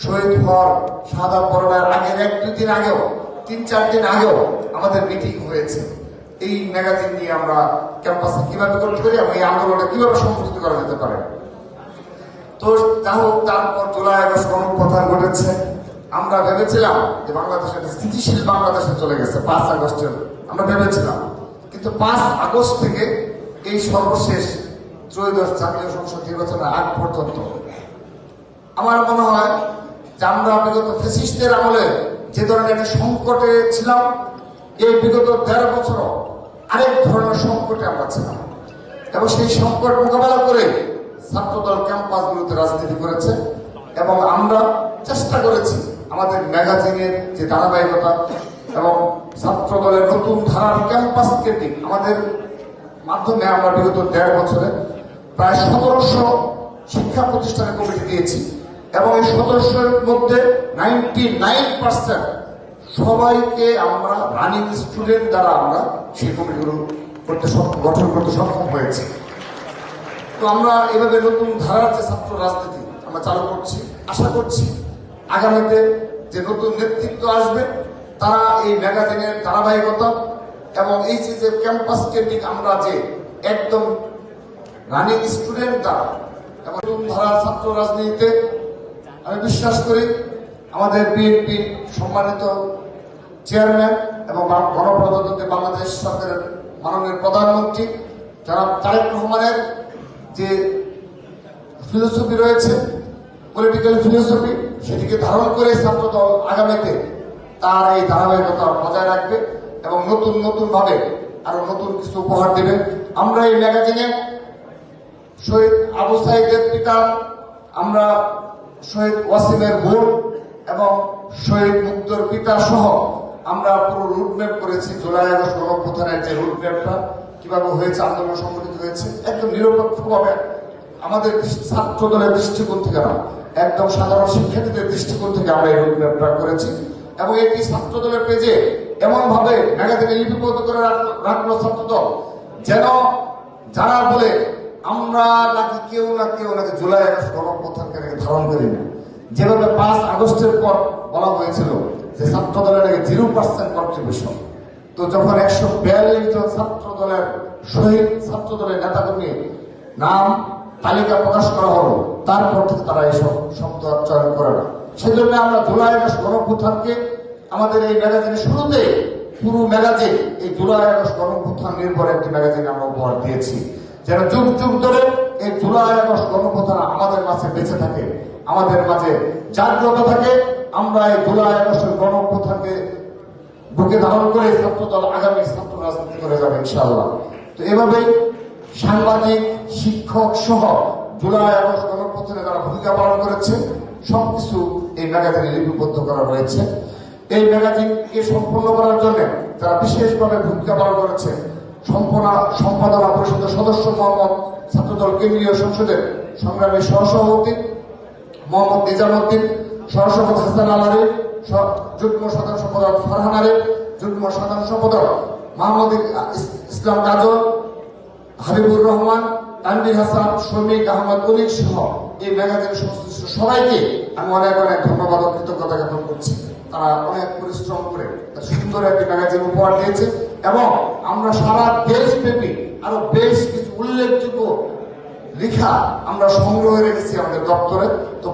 শহীদ হওয়ার শাহাদাত বরণের আগের 1-2 দিন আগেও 3-4 দিন আগেও আমাদের মিটিং হয়েছে এই ম্যাগাজিন নিয়ে আমরা ক্যাম্পাসে কিভাবে করতে পারি এবং এই আন্দোলনে কিভাবে সংগঠিত করা যেতে পারে। তো যা হোক, তারপর জুলাই আগস্ট গণঅভ্যুত্থান ঘটেছে। আমরা ভেবেছিলাম যে বাংলাদেশের স্থিতিশীল বাংলাদেশে চলে গেছে 5 আগস্টের, আমরা ভেবেছিলাম। কিন্তু 5 আগস্ট থেকে এই সর্বশেষ ত্রয়োদশ জাতীয় সংসদ নির্বাচনের আগ পর্যন্ত আমার মনে হয় যে আমরা বিগত ফ্যাসিস্টদের আমলে যে ধরনের একটা সংকটে ছিলাম, এই বিগত 1.5 বছর আরেক ধরনের সংকটে আমরা ছিলাম। এবং সেই সংকট মোকাবেলা করে ছাত্রদল ক্যাম্পাসগুলোতে রাজনীতি করেছে এবং আমরা চেষ্টা করেছি আমাদের ম্যাগাজিনের যে ধারাবাহিকতা এবং ছাত্রদলের নতুন ধারার ক্যাম্পাস কেন্দ্রিক আমাদের মাধ্যমে আমরা বিগত 1.5 বছরে প্রায় 1700 শিক্ষা প্রতিষ্ঠানের কমিটি দিয়েছি এবং এই 1700-এর মধ্যে 99% সবাইকে আমরা রানিং স্টুডেন্ট দ্বারা আমরা সেই কমিটিগুলো গঠন করতে সক্ষম হয়েছি। তো আমরা এভাবে নতুন ধারার যে ছাত্র রাজনীতি আমরা চালু করছি। আশা করছি আগামীতে যে নতুন নেতৃত্ব আসবে তারা এই ম্যাগাজিনের ধারাবাহিকতা এবং এই যে ক্যাম্পাস কেন্দ্রিক আমরা যে একদম রানিং স্টুডেন্ট দ্বারা এবং নতুন ধারার ছাত্র রাজনীতিতে আমি বিশ্বাস করি আমাদের বিএনপি সম্মানিত চেয়ারম্যান এবং গণপ্রজাতন্ত্রী বাংলাদেশ সরকারের মাননীয় প্রধানমন্ত্রী যারা তারেক রহমানের যে ফিলোসফি রয়েছে, পলিটিক্যাল ফিলোসফি, সেটিকে ধারণ করে ছাত্রদল আগামীতে তার এই ধারাবাহিকতা বজায় রাখবে এবং নতুন ভাবে আরো নতুন কিছু উপহার দেবে। আমরা এই ম্যাগাজিনে শহীদ আবু সাইদের পিতা, আমরা শহীদ ওয়াসিমের বোন এবং শহীদ মুগ্ধর পিতা সহ আমরা পুরো রুটম্যাপ করেছি। জুলাই আগস্ট গণঅভ্যুত্থানের যে রুটম্যাপটা কিভাবে হয়েছে, আন্দোলন সংগঠিত হয়েছে, একদম নিরপেক্ষভাবে আমাদের ছাত্র দলের দৃষ্টিকোণ থেকে না, একদম সাধারণ শিক্ষার্থীদের দৃষ্টিকোণ থেকে আমরা এই রুটম্যাপটা করেছি এবং এটি ছাত্র দলের পেজে এমন ভাবে ম্যাগাজিনে লিপিবদ্ধ করে রাখলো ছাত্রদল যেন যারা বলে আমরা নাকি কেউ নাকি জুলাই আগস্ট গণঅভ্যুত্থানকে ধারণ করি না, যেভাবে 5 আগস্টের পর বলা হয়েছিল যে ছাত্র দলের নাকি 0% কন্ট্রিবিউশন। তো যখন 142 জন ছাত্র দলের শহীদ ছাত্র দলের নেতাকর্মী নাম তালিকা প্রকাশ করা হলো, তারপর থেকে তারা এইসব শব্দ চয়ন করে না। সেজন্য আমরা জুলাই আগস্ট গণঅভ্যুত্থানকে আমাদের এই ম্যাগাজিনের শুরুতে পুরো ম্যাগাজিন এই জুলাই আগস্ট গণঅভ্যুত্থান নির্ভর একটি ম্যাগাজিন আমরা উপহার দিয়েছি, যেন যুগ যুগ ধরে এই জুলাই আগস্ট গণঅভ্যুত্থান আমাদের মাঝে বেঁচে থাকে, আমাদের মাঝে জাগ্রত থাকে। আমরা এই জুলাই আগস্টের গণঅভ্যুত্থানকে বুকে ধারণ করে ছাত্রদল আগামী ছাত্র রাজনীতি করে যাবে ইনশাআল্লাহ। তো এভাবেই সাংবাদিক, শিক্ষক সহ জুলাই আগস্ট গণঅভ্যুত্থানে যারা ভূমিকা পালন করেছে সবকিছু এই ম্যাগাজিনে লিপিবদ্ধ করা রয়েছে। এই ম্যাগাজিনকে সম্পূর্ণ করার জন্য যারা বিশেষভাবে ভূমিকা পালন করেছে সম্পাদনা পরিষদের সদস্য মোহাম্মদ ছাত্রদল কেন্দ্রীয় সংসদের সংগ্রামী সহসভাপতি মোহাম্মদ নিজামুদ্দিন, সহসভাপতি হাসান আলারি, যুগ্ম সাধারণ সম্পাদক ফারহান আলী, যুগ্ম সাধারণ সম্পাদক মোহাম্মদ ইসলাম কাজল, হাবিবুর রহমান, তানভীর হাসান, শ্রমিক আহমদ অলিক সহ এই ম্যাগাজিনের সংশ্লিষ্ট সবাইকে আমি অনেক ধন্যবাদ ও কৃতজ্ঞতা জ্ঞাপন করছি। তারা অনেক পরিশ্রম করে সুন্দর একটি ম্যাগাজিন উপহার দিয়েছে এবং আমরা সারা দেশব্যাপী আরো বেশ কিছু উল্লেখযোগ্য লেখা আমরা সংগ্রহে রেখেছি আমাদের দপ্তরে। তো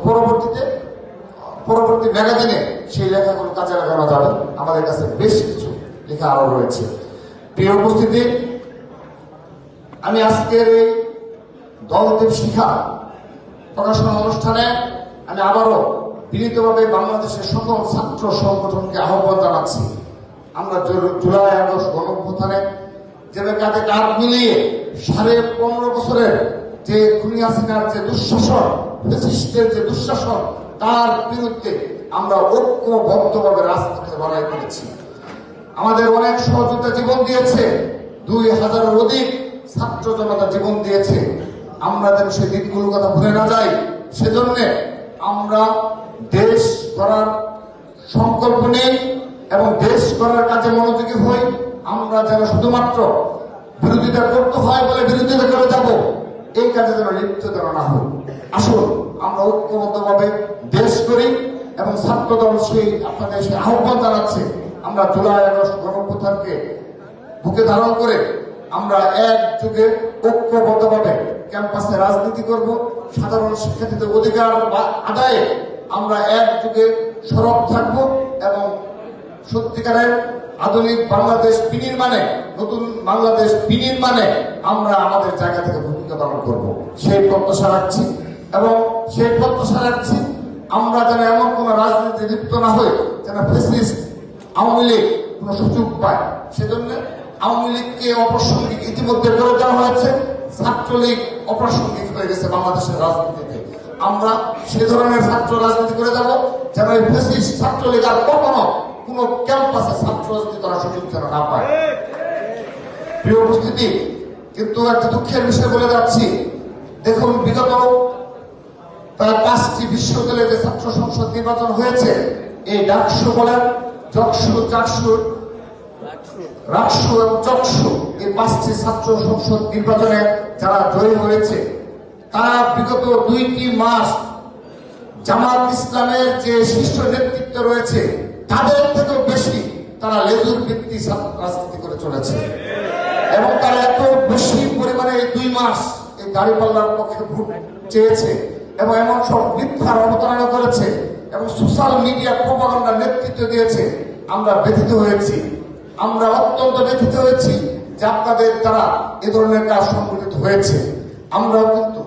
পরবর্তী ম্যাগাজিনে সেই লেখাগুলো কাজে লাগানো যাবে। আমাদের কাছে বেশ কিছু লেখা আরো রয়েছে। প্রিয় উপস্থিতি, আমি আজকের এই দলদেব শিখা প্রকাশনা অনুষ্ঠানে আমি আবারও বিনীতভাবে বাংলাদেশের সকল ছাত্র সংগঠনকে আহ্বান জানাচ্ছি, আমরা জুলাই আগস্ট গণঅভ্যুত্থানে যেভাবে কাঁধে কাঁধ মিলিয়ে 15.5 বছরের যে খুনি হাসিনার যে দুঃশাসন, ফ্যাসিস্টদের যে দুঃশাসন, তার বিরুদ্ধে আমরা ঐক্যবদ্ধভাবে রাজপথে লড়াই করেছি। আমাদের অনেক সহযোগিতা জীবন দিয়েছে, 2000-এর অধিক ছাত্র জনতা জীবন দিয়েছে। আমরা যেন সেই দিনগুলোর কথা ভুলে না যাই, সেজন্য আমরা দেশ গড়ার সংকল্প নেই এবং দেশ গড়ার কাজে মনোযোগী হই। আমরা যেন শুধুমাত্র বিরোধিতা করতে হয় বলে বিরোধিতা করে যাব, এই কাজে যেন লিপ্ত যেন না হই। আসুন আমরা ঐক্যবদ্ধভাবে দেশ করি এবং ছাত্রদল সেই আপনাদের সেই আহ্বান জানাচ্ছে আমরা জুলাই আগস্ট গণঅভ্যুত্থানকে বুকে ধারণ করে আমরা একযোগে ঐক্যবদ্ধভাবে ক্যাম্পাসে রাজনীতি করব, সাধারণ শিক্ষার্থীদের অধিকার আদায়ে আমরা একযোগে সরব থাকব এবং সত্যিকারের আধুনিক বাংলাদেশ বিনির্মাণে, নতুন বাংলাদেশ বিনির্মাণে আমরা আমাদের জায়গা থেকে ভূমিকা পালন করব সেই প্রত্যাশা রাখছি। এবং সেই প্রত্যাশা রাখছি আমরা যেন এমন কোন রাজনীতি লিপ্ত না হই যেন ফ্যাসিস্ট আওয়ামী লীগ কোন সুযোগ পায়। সেজন্য আওয়ামী লীগকে অপ্রাসঙ্গিক ইতিমধ্যে করে দেওয়া হয়েছে, ছাত্রলীগ অপ্রাসঙ্গিক হয়ে গেছে বাংলাদেশের রাজনীতিতে। আমরা সে ধরনের ছাত্র রাজনীতি করে যাব যেন এই ফ্যাসিস্ট ছাত্রলীগ আর কখনো কোন ক্যাম্পাসে ছাত্র রাজনীতি করার সুযোগ যেন না পায়। প্রিয় উপস্থিতি, কিন্তু একটা দুঃখের বিষয় বলে যাচ্ছি, দেখুন বিগত প্রায় 5টি বিশ্ববিদ্যালয়ে যে ছাত্র সংসদ নির্বাচন হয়েছে, এই ডাকসু বলেন, জকসু, চাকসু, রাকসু এবং চকসু, এই 5টি ছাত্র সংসদ নির্বাচনে যারা জয়ী হয়েছে তারা বিগত 2টি মাস জামাত ইসলামের যে শীর্ষ নেতৃত্ব রয়েছে তাদের থেকেও বেশি তারা লেজুর ভিত্তি রাজনীতি করে চলেছে এবং তারা এত বেশি পরিমাণে এই 2 মাস এই দাঁড়িপাল্লার পক্ষে ভোট চেয়েছে এবং এমন সব মিথ্যার অবতারণা করেছে এবং সোশ্যাল মিডিয়া প্রপাগান্ডার নেতৃত্ব দিয়েছে। আমরা ব্যথিত হয়েছি, আমরা অত্যন্ত ব্যথিত হয়েছি যে আপনাদের দ্বারা এ ধরনের কাজ সংঘটিত হয়েছে। আমরাও কিন্তু